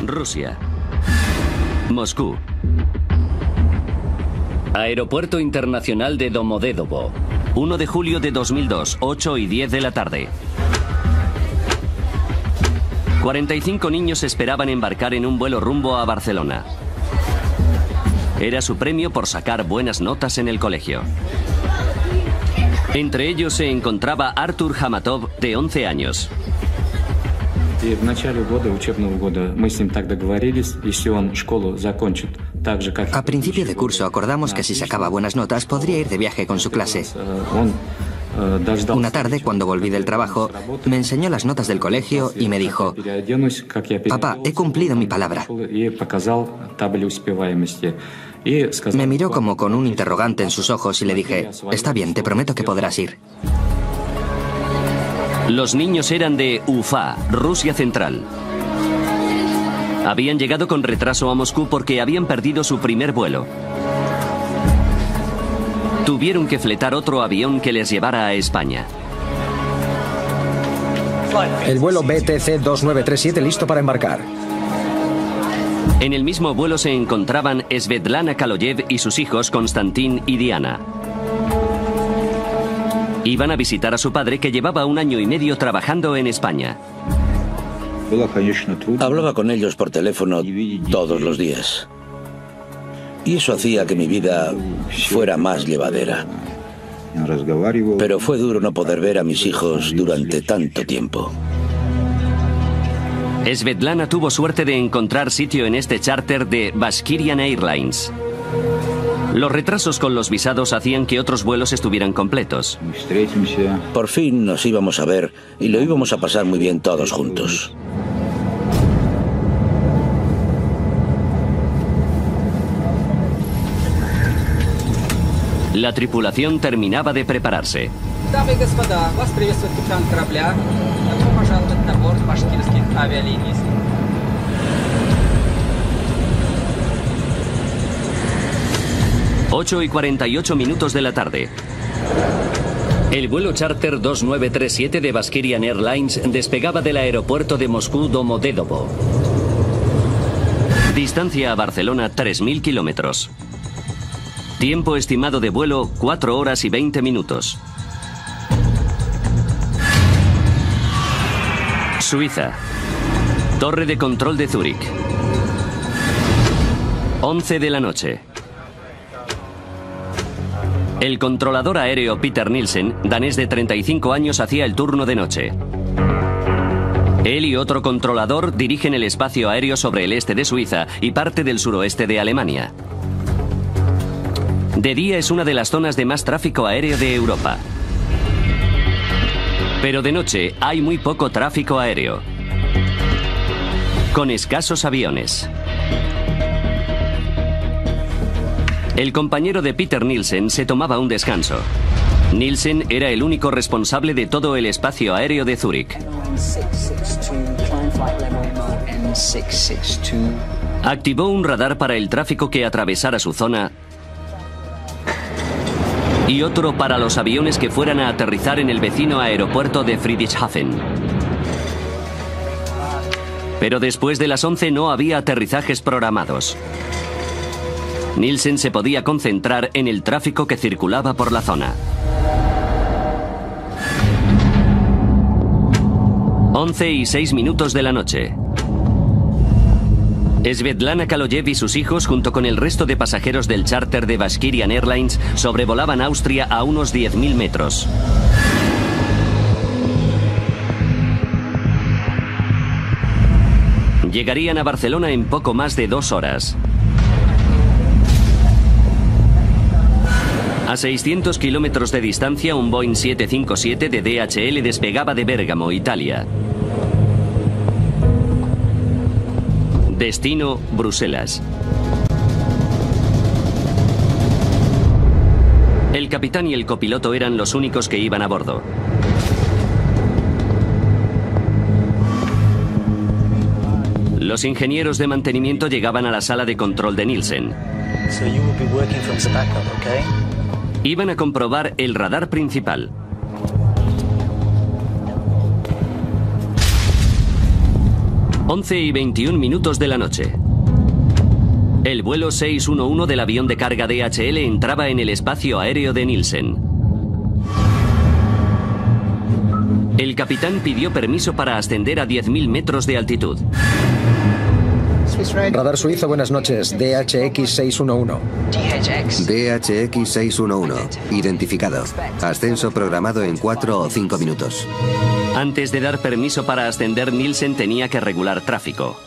Rusia. Moscú. Aeropuerto Internacional de Domodedovo. 1 de julio de 2002, 8:10 de la tarde. 45 niños esperaban embarcar en un vuelo rumbo a Barcelona. Era su premio por sacar buenas notas en el colegio. Entre ellos se encontraba Artur Hamatov, de 11 años. A principio de curso acordamos que si sacaba buenas notas podría ir de viaje con su clase. Una tarde, cuando volví del trabajo, me enseñó las notas del colegio y me dijo: «Papá, he cumplido mi palabra». Me miró como con un interrogante en sus ojos y le dije: «Está bien, te prometo que podrás ir». Los niños eran de Ufa, Rusia Central. Habían llegado con retraso a Moscú porque habían perdido su primer vuelo. Tuvieron que fletar otro avión que les llevara a España. El vuelo BTC 2937 listo para embarcar. En el mismo vuelo se encontraban Svetlana Kaloyev y sus hijos Konstantin y Diana. Iban a visitar a su padre, que llevaba 1 año y medio trabajando en España. Hablaba con ellos por teléfono todos los días. Y eso hacía que mi vida fuera más llevadera. Pero fue duro no poder ver a mis hijos durante tanto tiempo. Svetlana tuvo suerte de encontrar sitio en este charter de Bashkirian Airlines. Los retrasos con los visados hacían que otros vuelos estuvieran completos. Por fin nos íbamos a ver y lo íbamos a pasar muy bien todos juntos. La tripulación terminaba de prepararse. 8:48 de la tarde. El vuelo charter 2937 de Bashkirian Airlines despegaba del aeropuerto de Moscú Domodedovo. Distancia a Barcelona 3.000 kilómetros. Tiempo estimado de vuelo 4 horas y 20 minutos. Suiza. Torre de control de Zúrich. 11 de la noche. El controlador aéreo Peter Nielsen, danés de 35 años, hacía el turno de noche. Él y otro controlador dirigen el espacio aéreo sobre el este de Suiza y parte del suroeste de Alemania. De día es una de las zonas de más tráfico aéreo de Europa. Pero de noche hay muy poco tráfico aéreo, con escasos aviones. El compañero de Peter Nielsen se tomaba un descanso. Nielsen era el único responsable de todo el espacio aéreo de Zúrich. Activó un radar para el tráfico que atravesara su zona y otro para los aviones que fueran a aterrizar en el vecino aeropuerto de Friedrichshafen. Pero después de las 11 no había aterrizajes programados. Nielsen se podía concentrar en el tráfico que circulaba por la zona. 11:06 de la noche. Svetlana Kaloyev y sus hijos, junto con el resto de pasajeros del charter de Bashkirian Airlines, sobrevolaban Austria a unos 10.000 metros. Llegarían a Barcelona en poco más de 2 horas. A 600 kilómetros de distancia, un Boeing 757 de DHL despegaba de Bérgamo, Italia. Destino, Bruselas. El capitán y el copiloto eran los únicos que iban a bordo. Los ingenieros de mantenimiento llegaban a la sala de control de Nielsen. Iban a comprobar el radar principal. 11:21 de la noche. El vuelo 611 del avión de carga DHL entraba en el espacio aéreo de Nielsen. El capitán pidió permiso para ascender a 10.000 metros de altitud. Radar suizo, buenas noches. DHX 611. DHX 611. Identificado. Ascenso programado en 4 o 5 minutos. Antes de dar permiso para ascender, Nielsen tenía que regular tráfico.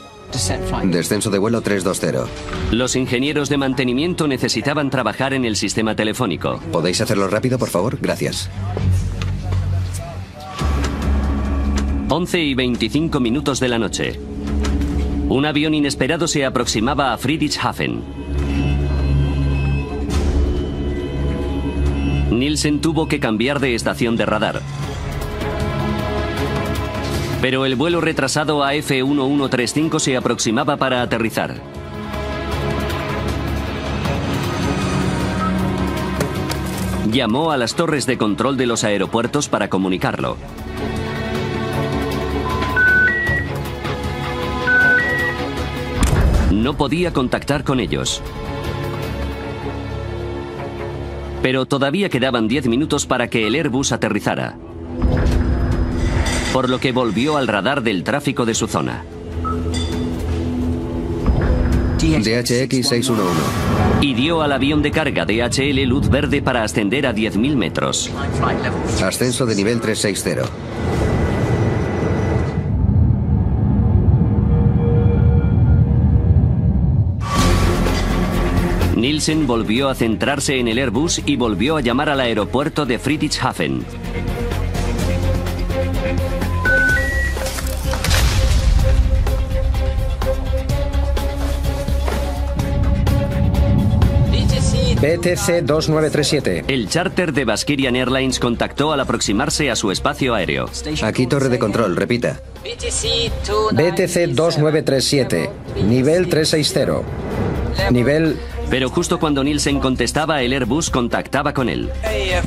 Descenso de vuelo 320. Los ingenieros de mantenimiento necesitaban trabajar en el sistema telefónico. ¿Podéis hacerlo rápido, por favor? Gracias. 11:25 de la noche. Un avión inesperado se aproximaba a Friedrichshafen. Nielsen tuvo que cambiar de estación de radar. Pero el vuelo retrasado AF1135 se aproximaba para aterrizar. Llamó a las torres de control de los aeropuertos para comunicarlo. No podía contactar con ellos. Pero todavía quedaban 10 minutos para que el Airbus aterrizara. Por lo que volvió al radar del tráfico de su zona. DHX 611. Y dio al avión de carga DHL luz verde para ascender a 10.000 metros. Ascenso de nivel 360. Nielsen volvió a centrarse en el Airbus y volvió a llamar al aeropuerto de Friedrichshafen. BTC 2937. El charter de Baskirian Airlines contactó al aproximarse a su espacio aéreo. Aquí torre de control, repita. BTC 2937. Nivel 360. Nivel... Pero justo cuando Nielsen contestaba, el Airbus contactaba con él.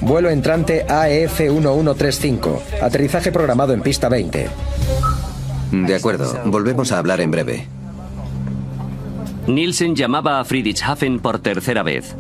Vuelo entrante AF1135. Aterrizaje programado en pista 20. De acuerdo, volvemos a hablar en breve. Nielsen llamaba a Friedrichshafen por tercera vez.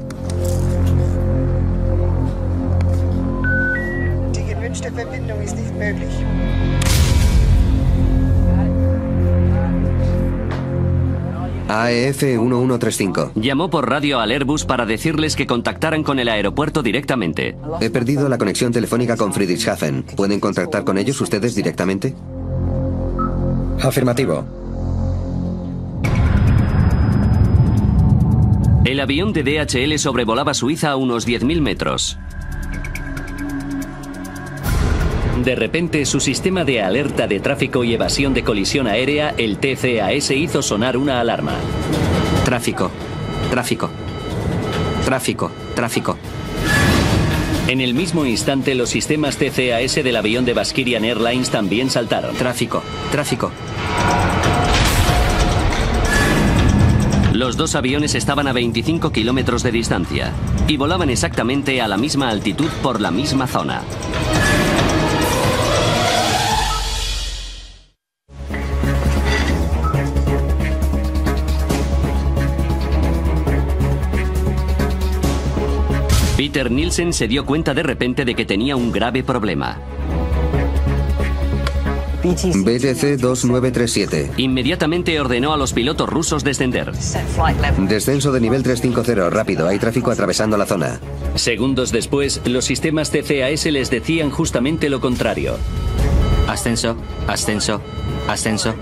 AF1135. Llamó por radio al Airbus para decirles que contactaran con el aeropuerto directamente. He perdido la conexión telefónica con Friedrichshafen. ¿Pueden contactar con ellos ustedes directamente? Afirmativo. El avión de DHL sobrevolaba Suiza a unos 10.000 metros. De repente, su sistema de alerta de tráfico y evasión de colisión aérea, el TCAS, hizo sonar una alarma. Tráfico. Tráfico. Tráfico. Tráfico. En el mismo instante, los sistemas TCAS del avión de Baskirian Airlines también saltaron. Tráfico. Tráfico. Los dos aviones estaban a 25 kilómetros de distancia y volaban exactamente a la misma altitud por la misma zona. Peter Nielsen se dio cuenta de repente de que tenía un grave problema. BTC 2937. Inmediatamente ordenó a los pilotos rusos descender. Descenso de nivel 350, rápido, hay tráfico atravesando la zona. Segundos después, los sistemas TCAS les decían justamente lo contrario. Ascenso, ascenso, ascenso.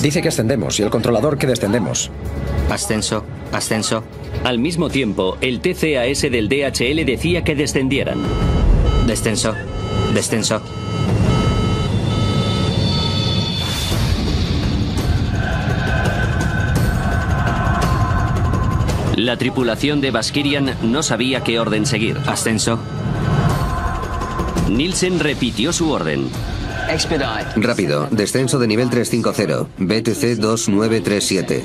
Dice que ascendemos y el controlador que descendemos. Ascenso, ascenso. Al mismo tiempo, el TCAS del DHL decía que descendieran. Descenso, descenso. La tripulación de Baskirian no sabía qué orden seguir. Ascenso. Nielsen repitió su orden. Rápido, descenso de nivel 350, BTC 2937.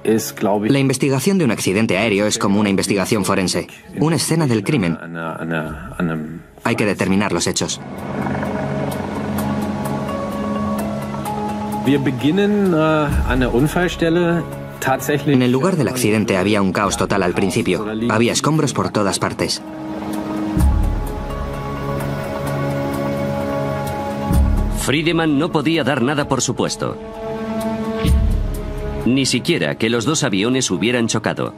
La investigación de un accidente aéreo es como una investigación forense, una escena del crimen. Hay que determinar los hechos. En el lugar del accidente había un caos total al principio. Había escombros por todas partes. Friedemann no podía dar nada por supuesto. Ni siquiera que los dos aviones hubieran chocado.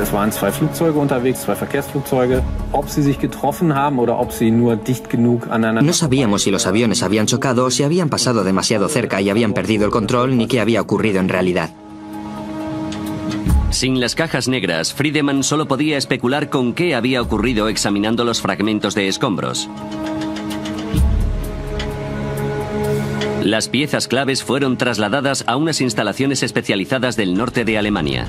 Es waren zwei Flugzeuge unterwegs, zwei Verkehrsflugzeuge. Ob sie sich getroffen haben oder ob sie nur dicht genug aneinander. No sabíamos si los aviones habían chocado o si habían pasado demasiado cerca y habían perdido el control, ni qué había ocurrido en realidad. Sin las cajas negras, Friedemann solo podía especular con qué había ocurrido examinando los fragmentos de escombros. Las piezas claves fueron trasladadas a unas instalaciones especializadas del norte de Alemania.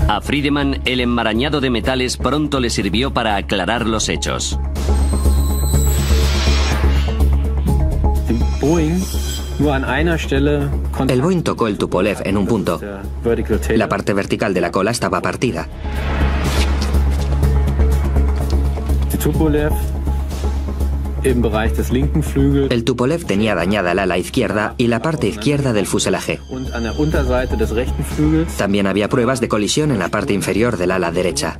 A Friedemann, el enmarañado de metales pronto le sirvió para aclarar los hechos. El Boeing tocó el Tupolev en un punto. La parte vertical de la cola estaba partida. El Tupolev tenía dañada el ala izquierda y la parte izquierda del fuselaje. También había pruebas de colisión en la parte inferior del ala derecha.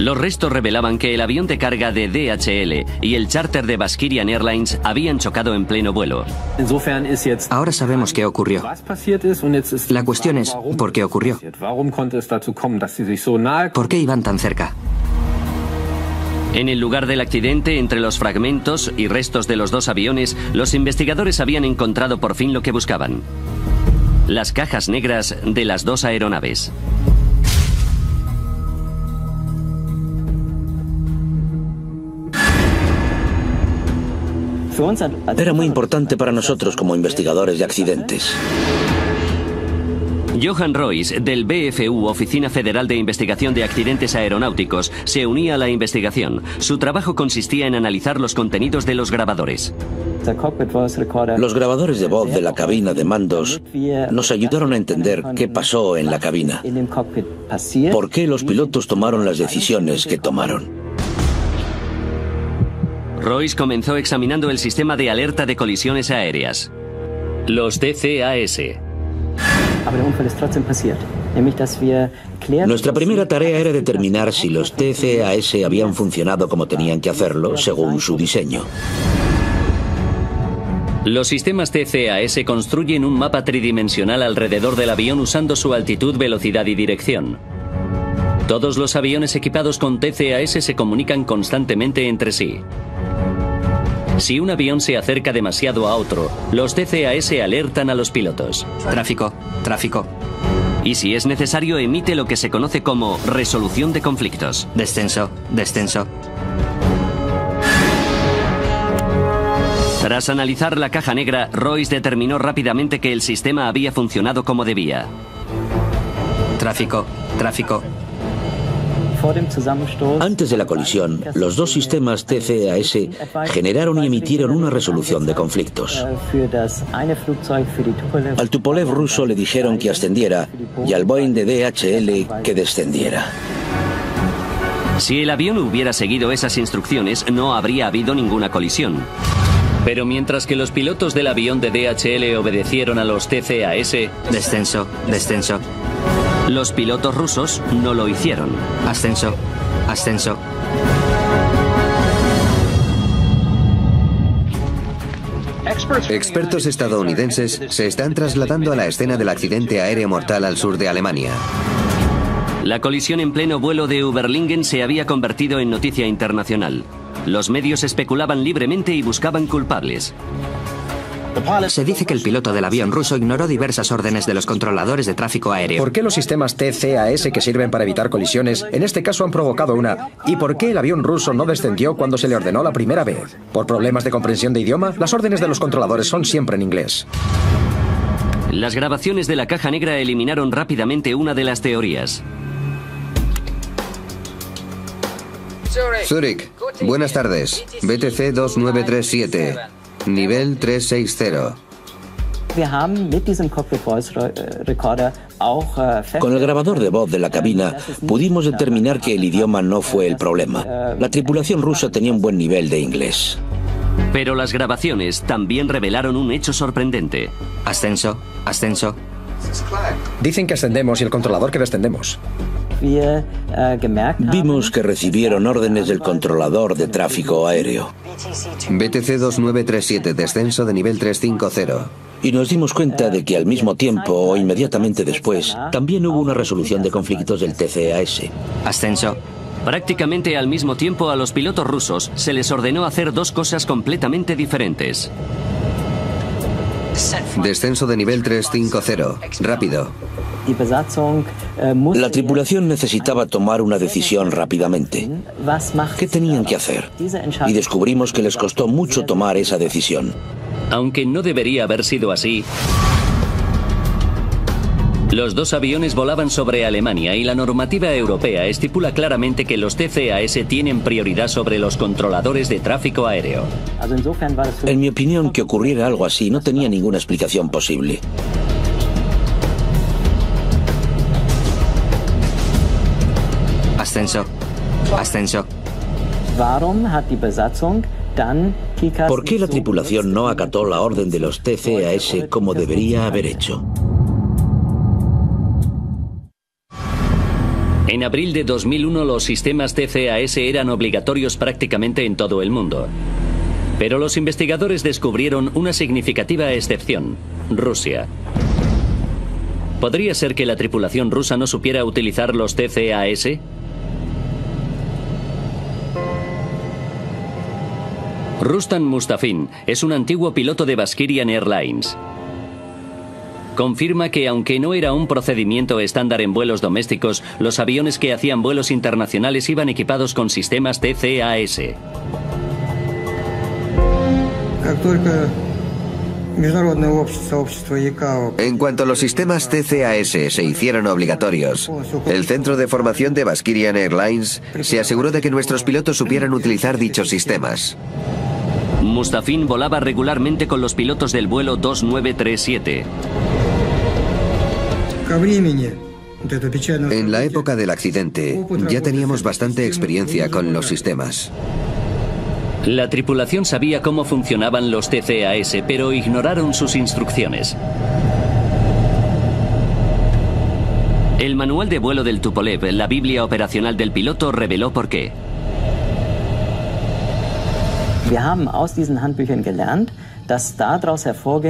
Los restos revelaban que el avión de carga de DHL y el charter de Baskirian Airlines habían chocado en pleno vuelo. Ahora sabemos qué ocurrió. La cuestión es, ¿por qué ocurrió? ¿Por qué iban tan cerca? En el lugar del accidente, entre los fragmentos y restos de los dos aviones, los investigadores habían encontrado por fin lo que buscaban: las cajas negras de las dos aeronaves. Era muy importante para nosotros como investigadores de accidentes. Johan Royce, del BFU, Oficina Federal de Investigación de Accidentes Aeronáuticos, se unía a la investigación. Su trabajo consistía en analizar los contenidos de los grabadores. Los grabadores de voz de la cabina de mandos nos ayudaron a entender qué pasó en la cabina. ¿Por qué los pilotos tomaron las decisiones que tomaron? Royce comenzó examinando el sistema de alerta de colisiones aéreas, los TCAS. Nuestra primera tarea era determinar si los TCAS habían funcionado como tenían que hacerlo, según su diseño. Los sistemas TCAS construyen un mapa tridimensional alrededor del avión usando su altitud, velocidad y dirección. Todos los aviones equipados con TCAS se comunican constantemente entre sí. Si un avión se acerca demasiado a otro, los TCAS alertan a los pilotos. Tráfico, tráfico. Y si es necesario, emite lo que se conoce como resolución de conflictos. Descenso, descenso. Tras analizar la caja negra, Royce determinó rápidamente que el sistema había funcionado como debía. Tráfico, tráfico. Antes de la colisión, los dos sistemas TCAS generaron y emitieron una resolución de conflictos. Al Tupolev ruso le dijeron que ascendiera y al Boeing de DHL que descendiera. Si el avión hubiera seguido esas instrucciones, no habría habido ninguna colisión. Pero mientras que los pilotos del avión de DHL obedecieron a los TCAS... Descenso, descenso. Los pilotos rusos no lo hicieron. Ascenso, ascenso. Expertos estadounidenses se están trasladando a la escena del accidente aéreo mortal al sur de Alemania. La colisión en pleno vuelo de Überlingen se había convertido en noticia internacional. Los medios especulaban libremente y buscaban culpables. Se dice que el piloto del avión ruso ignoró diversas órdenes de los controladores de tráfico aéreo. ¿Por qué los sistemas TCAS que sirven para evitar colisiones en este caso han provocado una? ¿Y por qué el avión ruso no descendió cuando se le ordenó la primera vez? ¿Por problemas de comprensión de idioma? Las órdenes de los controladores son siempre en inglés. Las grabaciones de la caja negra eliminaron rápidamente una de las teorías. Zurich, buenas tardes. BTC 2937. Nivel 360. Con el grabador de voz de la cabina pudimos determinar que el idioma no fue el problema. La tripulación rusa tenía un buen nivel de inglés. Pero las grabaciones también revelaron un hecho sorprendente. Ascenso, ascenso. Dicen que ascendemos y el controlador que descendemos. Vimos que recibieron órdenes del controlador de tráfico aéreo. BTC 2937, descenso de nivel 350. Y nos dimos cuenta de que al mismo tiempo o inmediatamente después también hubo una resolución de conflictos del TCAS. Ascenso. Prácticamente al mismo tiempo a los pilotos rusos se les ordenó hacer dos cosas completamente diferentes. Descenso de nivel 350. Rápido. La tripulación necesitaba tomar una decisión rápidamente. ¿Qué tenían que hacer? Y descubrimos que les costó mucho tomar esa decisión. Aunque no debería haber sido así, los dos aviones volaban sobre Alemania y la normativa europea estipula claramente que los TCAS tienen prioridad sobre los controladores de tráfico aéreo. En mi opinión, que ocurriera algo así no tenía ninguna explicación posible. Ascenso, ascenso. ¿Por qué la tripulación no acató la orden de los TCAS como debería haber hecho? En abril de 2001 los sistemas TCAS eran obligatorios prácticamente en todo el mundo. Pero los investigadores descubrieron una significativa excepción: Rusia. ¿Podría ser que la tripulación rusa no supiera utilizar los TCAS? Rustam Mustafin es un antiguo piloto de Baskirian Airlines. Confirma que aunque no era un procedimiento estándar en vuelos domésticos, los aviones que hacían vuelos internacionales iban equipados con sistemas TCAS. En cuanto los sistemas TCAS se hicieron obligatorios, el Centro de Formación de Baskirian Airlines se aseguró de que nuestros pilotos supieran utilizar dichos sistemas. Mustafin volaba regularmente con los pilotos del vuelo 2937. En la época del accidente, ya teníamos bastante experiencia con los sistemas. La tripulación sabía cómo funcionaban los TCAS, pero ignoraron sus instrucciones. El manual de vuelo del Tupolev, la Biblia operacional del piloto, reveló por qué.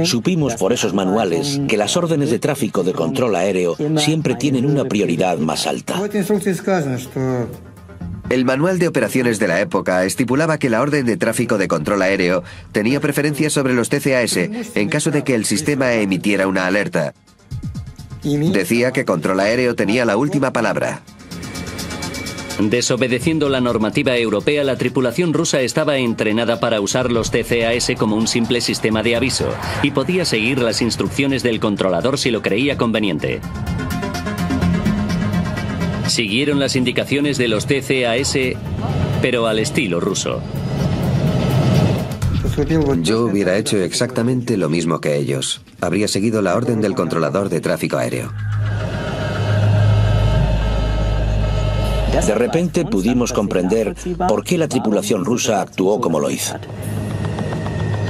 Supimos por esos manuales que las órdenes de tráfico de control aéreo siempre tienen una prioridad más alta. El manual de operaciones de la época estipulaba que la orden de tráfico de control aéreo tenía preferencia sobre los TCAS en caso de que el sistema emitiera una alerta. Decía que control aéreo tenía la última palabra. Desobedeciendo la normativa europea, la tripulación rusa estaba entrenada para usar los TCAS como un simple sistema de aviso y podía seguir las instrucciones del controlador si lo creía conveniente. Siguieron las indicaciones de los TCAS, pero al estilo ruso. Yo hubiera hecho exactamente lo mismo que ellos. Habría seguido la orden del controlador de tráfico aéreo. De repente pudimos comprender por qué la tripulación rusa actuó como lo hizo.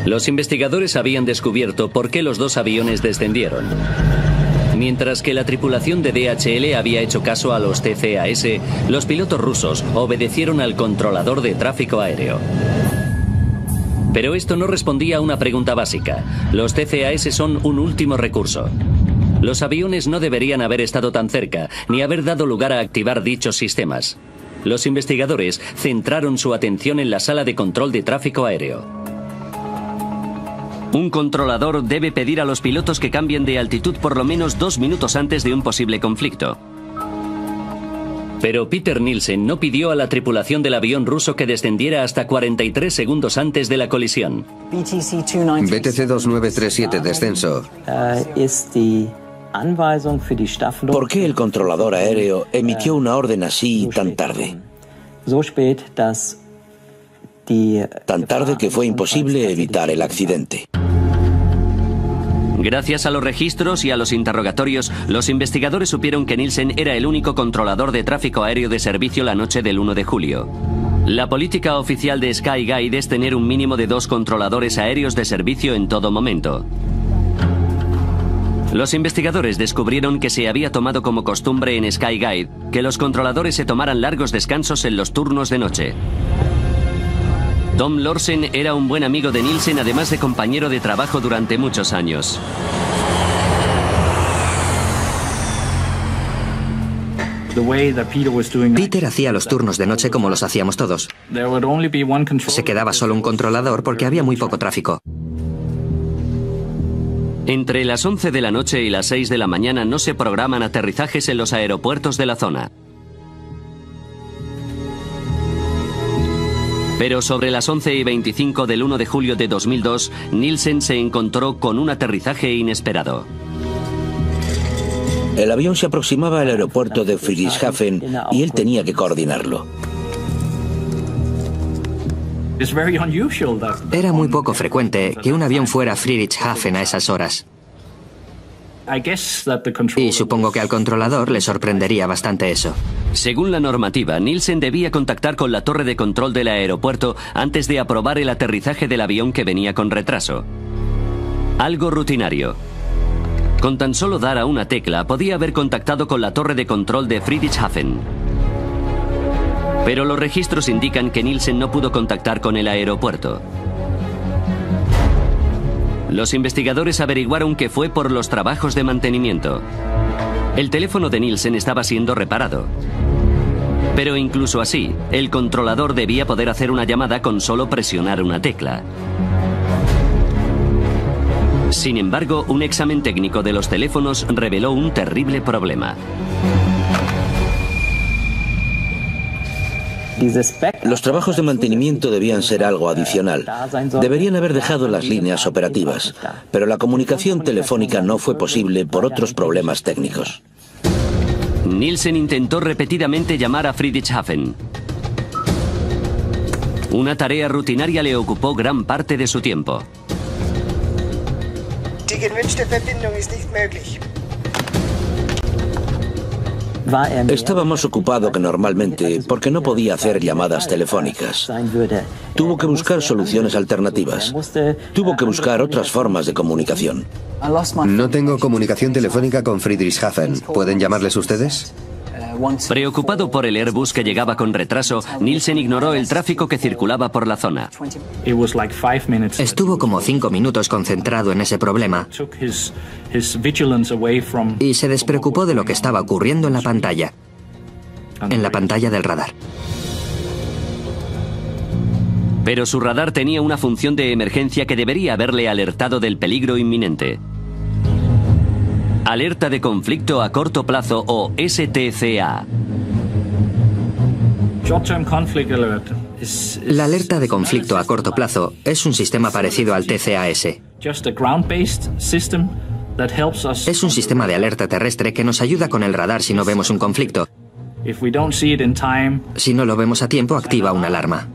Los investigadores habían descubierto por qué los dos aviones descendieron. Mientras que la tripulación de DHL había hecho caso a los TCAS, los pilotos rusos obedecieron al controlador de tráfico aéreo. Pero esto no respondía a una pregunta básica. Los TCAS son un último recurso. Los aviones no deberían haber estado tan cerca, ni haber dado lugar a activar dichos sistemas. Los investigadores centraron su atención en la sala de control de tráfico aéreo. Un controlador debe pedir a los pilotos que cambien de altitud por lo menos 2 minutos antes de un posible conflicto. Pero Peter Nielsen no pidió a la tripulación del avión ruso que descendiera hasta 43 segundos antes de la colisión. BTC 2937, descenso. ¿Por qué el controlador aéreo emitió una orden así tan tarde? tan tarde que fue imposible evitar el accidente. Gracias a los registros y a los interrogatorios, los investigadores supieron que Nielsen era el único controlador de tráfico aéreo de servicio la noche del 1 de julio. La política oficial de Skyguide es tener un mínimo de 2 controladores aéreos de servicio en todo momento. Los investigadores descubrieron que se había tomado como costumbre en Skyguide que los controladores se tomaran largos descansos en los turnos de noche. Tom Lorsen era un buen amigo de Nielsen, además de compañero de trabajo durante muchos años. Peter hacía los turnos de noche como los hacíamos todos. Se quedaba solo un controlador porque había muy poco tráfico. Entre las 11 de la noche y las 6 de la mañana no se programan aterrizajes en los aeropuertos de la zona. Pero sobre las 11:25 del 1 de julio de 2002, Nielsen se encontró con un aterrizaje inesperado. El avión se aproximaba al aeropuerto de Friedrichshafen y él tenía que coordinarlo. Era muy poco frecuente que un avión fuera a Friedrichshafen a esas horas. Y supongo que al controlador le sorprendería bastante eso. Según la normativa, Nielsen debía contactar con la torre de control del aeropuerto antes de aprobar el aterrizaje del avión que venía con retraso. Algo rutinario. Con tan solo dar a una tecla, podía haber contactado con la torre de control de Friedrichshafen. Pero los registros indican que Nielsen no pudo contactar con el aeropuerto. Los investigadores averiguaron que fue por los trabajos de mantenimiento. El teléfono de Nielsen estaba siendo reparado. Pero incluso así, el controlador debía poder hacer una llamada con solo presionar una tecla. Sin embargo, un examen técnico de los teléfonos reveló un terrible problema. Los trabajos de mantenimiento debían ser algo adicional. Deberían haber dejado las líneas operativas, pero la comunicación telefónica no fue posible por otros problemas técnicos. Nielsen intentó repetidamente llamar a Friedrichshafen. Una tarea rutinaria le ocupó gran parte de su tiempo. Die gewünschte Verbindung ist nicht möglich. Estaba más ocupado que normalmente porque no podía hacer llamadas telefónicas. Tuvo que buscar soluciones alternativas. Tuvo que buscar otras formas de comunicación. No tengo comunicación telefónica con Friedrichshafen. ¿Pueden llamarles ustedes? Preocupado por el Airbus que llegaba con retraso, Nielsen ignoró el tráfico que circulaba por la zona. Estuvo como 5 minutos concentrado en ese problema y se despreocupó de lo que estaba ocurriendo en la pantalla del radar. Pero su radar tenía una función de emergencia que debería haberle alertado del peligro inminente. Alerta de conflicto a corto plazo o STCA. La alerta de conflicto a corto plazo es un sistema parecido al TCAS. Es un sistema de alerta terrestre que nos ayuda con el radar si no vemos un conflicto. Si no lo vemos a tiempo, activa una alarma.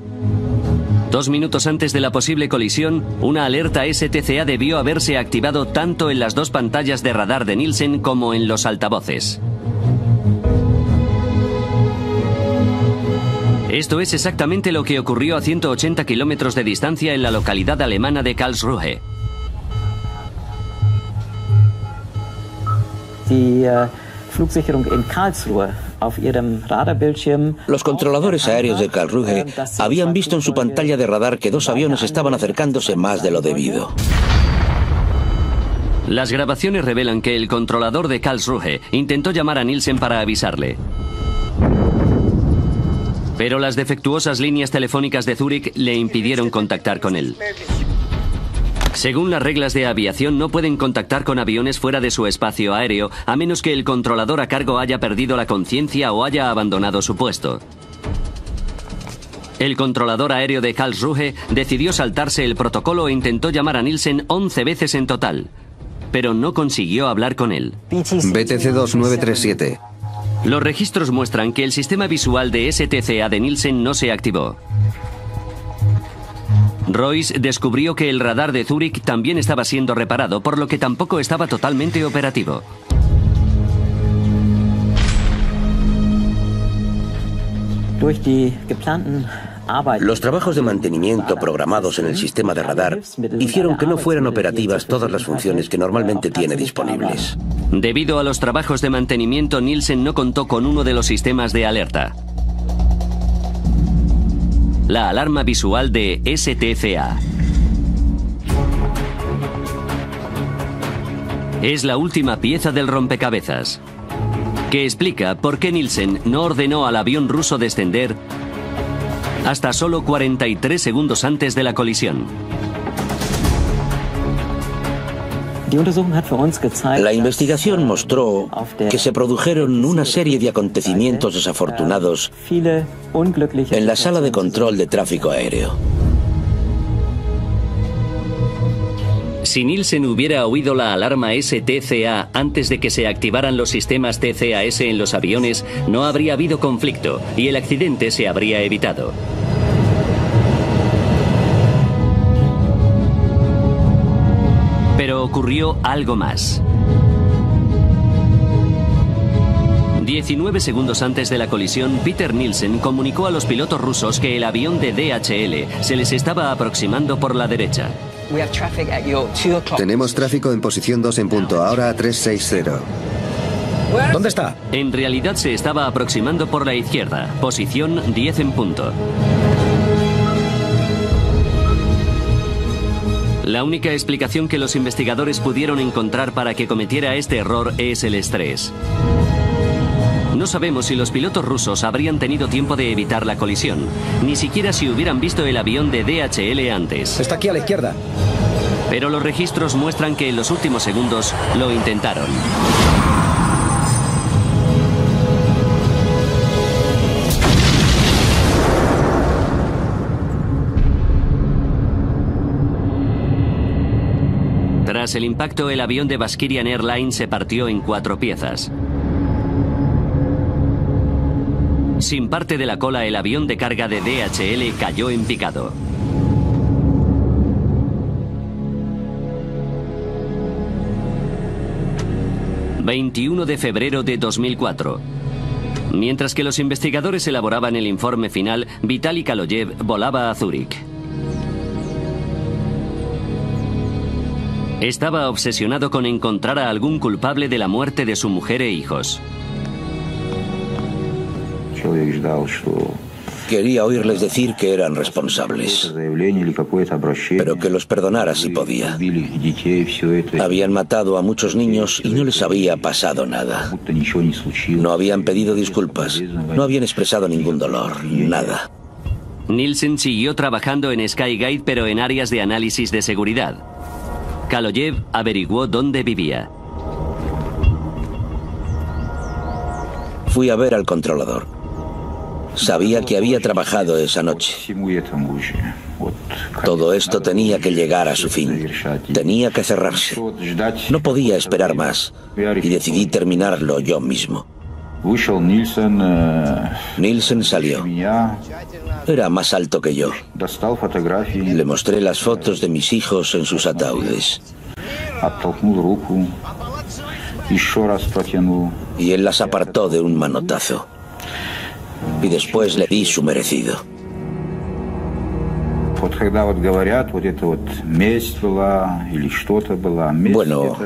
2 minutos antes de la posible colisión, una alerta STCA debió haberse activado tanto en las 2 pantallas de radar de Nielsen como en los altavoces. Esto es exactamente lo que ocurrió a 180 kilómetros de distancia en la localidad alemana de Karlsruhe. Flugsicherung in Karlsruhe. Los controladores aéreos de Karlsruhe habían visto en su pantalla de radar que 2 aviones estaban acercándose más de lo debido. Las grabaciones revelan que el controlador de Karlsruhe intentó llamar a Nielsen para avisarle. Pero las defectuosas líneas telefónicas de Zúrich le impidieron contactar con él. Según las reglas de aviación, no pueden contactar con aviones fuera de su espacio aéreo, a menos que el controlador a cargo haya perdido la conciencia o haya abandonado su puesto. El controlador aéreo de Karlsruhe decidió saltarse el protocolo e intentó llamar a Nielsen 11 veces en total, pero no consiguió hablar con él. BTC 2937. Los registros muestran que el sistema visual de STCA de Nielsen no se activó. Royce descubrió que el radar de Zúrich también estaba siendo reparado, por lo que tampoco estaba totalmente operativo. Los trabajos de mantenimiento programados en el sistema de radar hicieron que no fueran operativas todas las funciones que normalmente tiene disponibles. Debido a los trabajos de mantenimiento, Nielsen no contó con uno de los sistemas de alerta: la alarma visual de STCA. Es la última pieza del rompecabezas, que explica por qué Nielsen no ordenó al avión ruso descender hasta solo 43 segundos antes de la colisión. La investigación mostró que se produjeron una serie de acontecimientos desafortunados en la sala de control de tráfico aéreo. Si Nielsen hubiera oído la alarma STCA antes de que se activaran los sistemas TCAS en los aviones, no habría habido conflicto y el accidente se habría evitado. Pero ocurrió algo más. 19 segundos antes de la colisión, Peter Nielsen comunicó a los pilotos rusos que el avión de DHL se les estaba aproximando por la derecha. Tenemos tráfico en posición 2 en punto, ahora a 360. ¿Dónde está? En realidad se estaba aproximando por la izquierda, posición 10 en punto. La única explicación que los investigadores pudieron encontrar para que cometiera este error es el estrés. No sabemos si los pilotos rusos habrían tenido tiempo de evitar la colisión, ni siquiera si hubieran visto el avión de DHL antes. Está aquí a la izquierda. Pero los registros muestran que en los últimos segundos lo intentaron. Tras el impacto, el avión de Bashkirian Airlines se partió en 4 piezas. Sin parte de la cola, el avión de carga de DHL cayó en picado. ...21 de febrero de 2004... Mientras que los investigadores elaboraban el informe final, Vitali Kaloyev volaba a Zúrich. Estaba obsesionado con encontrar a algún culpable de la muerte de su mujer e hijos. Quería oírles decir que eran responsables, pero que los perdonara si podía. Habían matado a muchos niños y no les había pasado nada. No habían pedido disculpas, no habían expresado ningún dolor, nada. Nielsen siguió trabajando en Skygate, pero en áreas de análisis de seguridad. Kaloyev averiguó dónde vivía. Fui a ver al controlador. Sabía que había trabajado esa noche. Todo esto tenía que llegar a su fin. Tenía que cerrarse. No podía esperar más. Y decidí terminarlo yo mismo. Nielsen salió. Era más alto que yo. Le mostré las fotos de mis hijos en sus ataúdes. Y él las apartó de un manotazo. Y después le di su merecido. Bueno,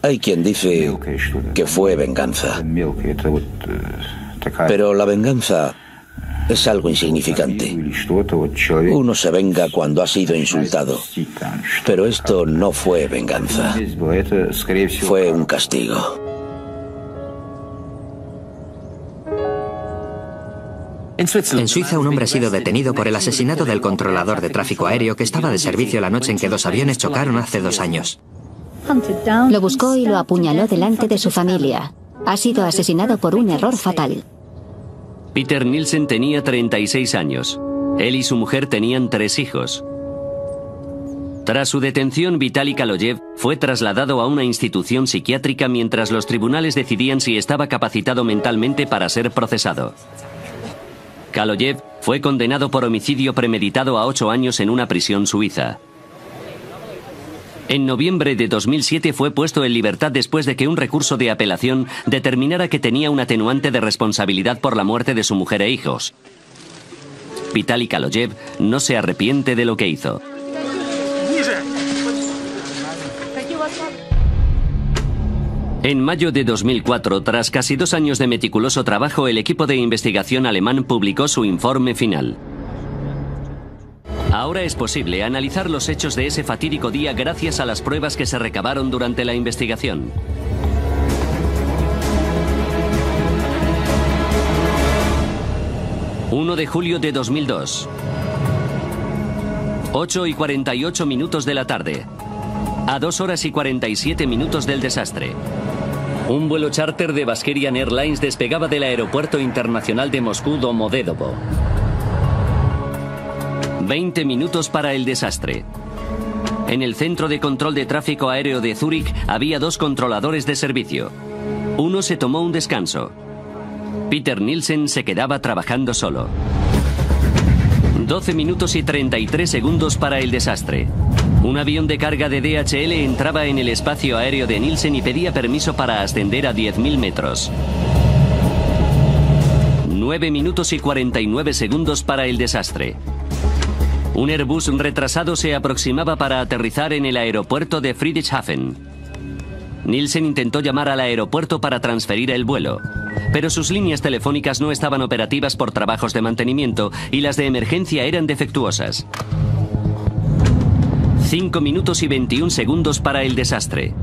hay quien dice que fue venganza. Pero la venganza es algo insignificante. Uno se venga cuando ha sido insultado. Pero esto no fue venganza. Fue un castigo. En Suiza, un hombre ha sido detenido por el asesinato del controlador de tráfico aéreo que estaba de servicio la noche en que 2 aviones chocaron hace 2 años. Lo buscó y lo apuñaló delante de su familia. Ha sido asesinado por un error fatal. Peter Nielsen tenía 36 años. Él y su mujer tenían 3 hijos. Tras su detención, Vitali Kaloyev fue trasladado a una institución psiquiátrica mientras los tribunales decidían si estaba capacitado mentalmente para ser procesado. Kaloyev fue condenado por homicidio premeditado a 8 años en una prisión suiza. En noviembre de 2007 fue puesto en libertad después de que un recurso de apelación determinara que tenía un atenuante de responsabilidad por la muerte de su mujer e hijos. Vitaly Kaloyev no se arrepiente de lo que hizo. En mayo de 2004, tras casi 2 años de meticuloso trabajo, el equipo de investigación alemán publicó su informe final. Ahora es posible analizar los hechos de ese fatídico día gracias a las pruebas que se recabaron durante la investigación. ...1 de julio de 2002... 8:48 de la tarde... a 2 horas y 47 minutos del desastre. Un vuelo charter de Bashkirian Airlines despegaba del aeropuerto internacional de Moscú-Domodedovo. 20 minutos para el desastre. En el centro de control de tráfico aéreo de Zúrich había 2 controladores de servicio. Uno se tomó un descanso. Peter Nielsen se quedaba trabajando solo. 12 minutos y 33 segundos para el desastre. Un avión de carga de DHL entraba en el espacio aéreo de Nielsen y pedía permiso para ascender a 10.000 metros. 9 minutos y 49 segundos para el desastre. Un Airbus retrasado se aproximaba para aterrizar en el aeropuerto de Friedrichshafen. Nielsen intentó llamar al aeropuerto para transferir el vuelo, pero sus líneas telefónicas no estaban operativas por trabajos de mantenimiento y las de emergencia eran defectuosas. 5 minutos y 21 segundos para el desastre.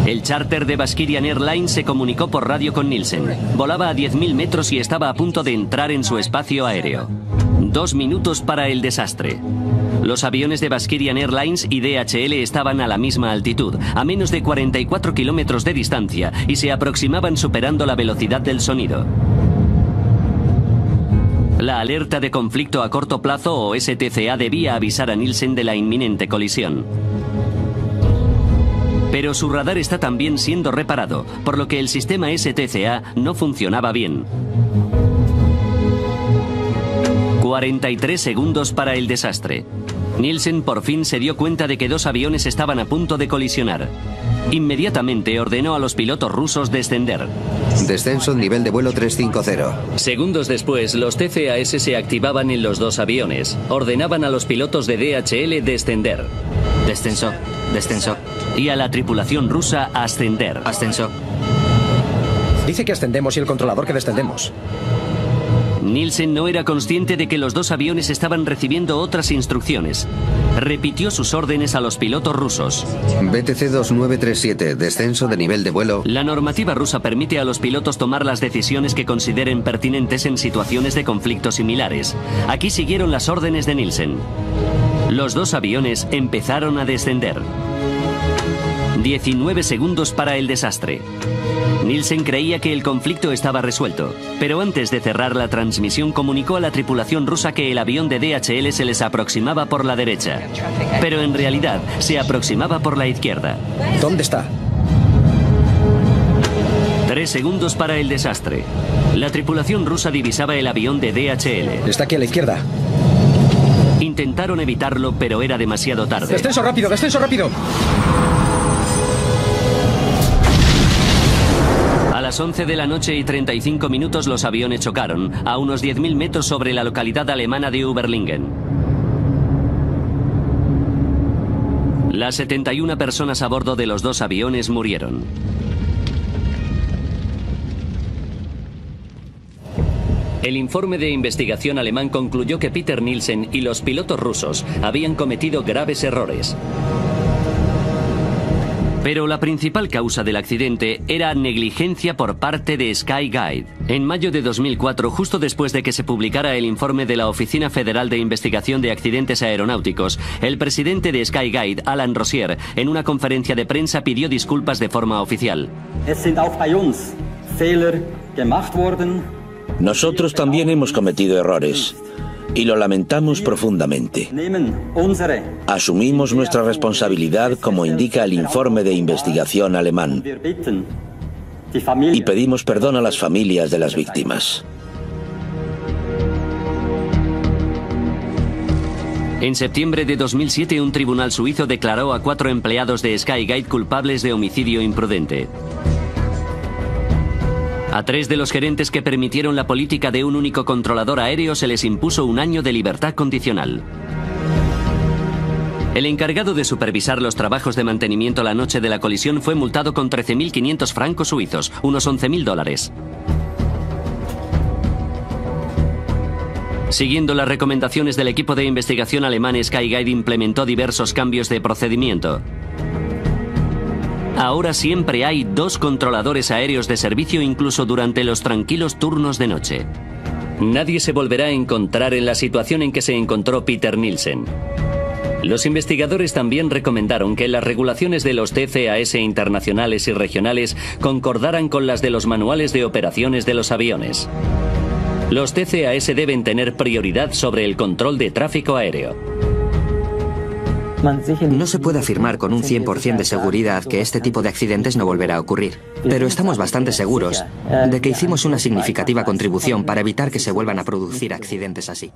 El charter de Bashkirian Airlines se comunicó por radio con Nielsen. Volaba a 10.000 metros y estaba a punto de entrar en su espacio aéreo. 2 minutos para el desastre. Los aviones de Bashkirian Airlines y DHL estaban a la misma altitud, a menos de 44 kilómetros de distancia, y se aproximaban superando la velocidad del sonido. La alerta de conflicto a corto plazo o STCA debía avisar a Nielsen de la inminente colisión. Pero su radar está también siendo reparado, por lo que el sistema STCA no funcionaba bien. 43 segundos para el desastre. Nielsen por fin se dio cuenta de que 2 aviones estaban a punto de colisionar. Inmediatamente ordenó a los pilotos rusos descender. Descenso, nivel de vuelo 350. Segundos después, los TCAS se activaban en los 2 aviones. Ordenaban a los pilotos de DHL descender. Descenso, descenso. Y a la tripulación rusa ascender. Ascenso. Dice que ascendemos y el controlador que descendemos. Nielsen no era consciente de que los 2 aviones estaban recibiendo otras instrucciones. Repitió sus órdenes a los pilotos rusos. BTC 2937, descenso de nivel de vuelo. La normativa rusa permite a los pilotos tomar las decisiones que consideren pertinentes en situaciones de conflicto similares. Aquí siguieron las órdenes de Nielsen. Los 2 aviones empezaron a descender. 19 segundos para el desastre. Nielsen creía que el conflicto estaba resuelto, pero antes de cerrar la transmisión comunicó a la tripulación rusa que el avión de DHL se les aproximaba por la derecha, pero en realidad se aproximaba por la izquierda. ¿Dónde está? 3 segundos para el desastre. La tripulación rusa divisaba el avión de DHL. Está aquí a la izquierda. Intentaron evitarlo, pero era demasiado tarde. ¡Descenso rápido, descenso rápido! A las 11 de la noche y 35 minutos los aviones chocaron, a unos 10.000 metros sobre la localidad alemana de Überlingen. Las 71 personas a bordo de los 2 aviones murieron. El informe de investigación alemán concluyó que Peter Nielsen y los pilotos rusos habían cometido graves errores. Pero la principal causa del accidente era negligencia por parte de Skyguide. En mayo de 2004, justo después de que se publicara el informe de la Oficina Federal de Investigación de Accidentes Aeronáuticos, el presidente de Skyguide, Alan Rosier, en una conferencia de prensa pidió disculpas de forma oficial. Nosotros también hemos cometido errores. Y lo lamentamos profundamente. Asumimos nuestra responsabilidad como indica el informe de investigación alemán. y pedimos perdón a las familias de las víctimas. En septiembre de 2007, un tribunal suizo declaró a 4 empleados de Skyguide culpables de homicidio imprudente. A 3 de los gerentes que permitieron la política de un único controlador aéreo se les impuso 1 año de libertad condicional. El encargado de supervisar los trabajos de mantenimiento la noche de la colisión fue multado con 13.500 francos suizos, unos $11.000. Siguiendo las recomendaciones del equipo de investigación alemán, Skyguide implementó diversos cambios de procedimiento. Ahora siempre hay 2 controladores aéreos de servicio, incluso durante los tranquilos turnos de noche. Nadie se volverá a encontrar en la situación en que se encontró Peter Nielsen. Los investigadores también recomendaron que las regulaciones de los TCAS internacionales y regionales concordaran con las de los manuales de operaciones de los aviones. Los TCAS deben tener prioridad sobre el control de tráfico aéreo. No se puede afirmar con un 100% de seguridad que este tipo de accidentes no volverá a ocurrir, pero estamos bastante seguros de que hicimos una significativa contribución para evitar que se vuelvan a producir accidentes así.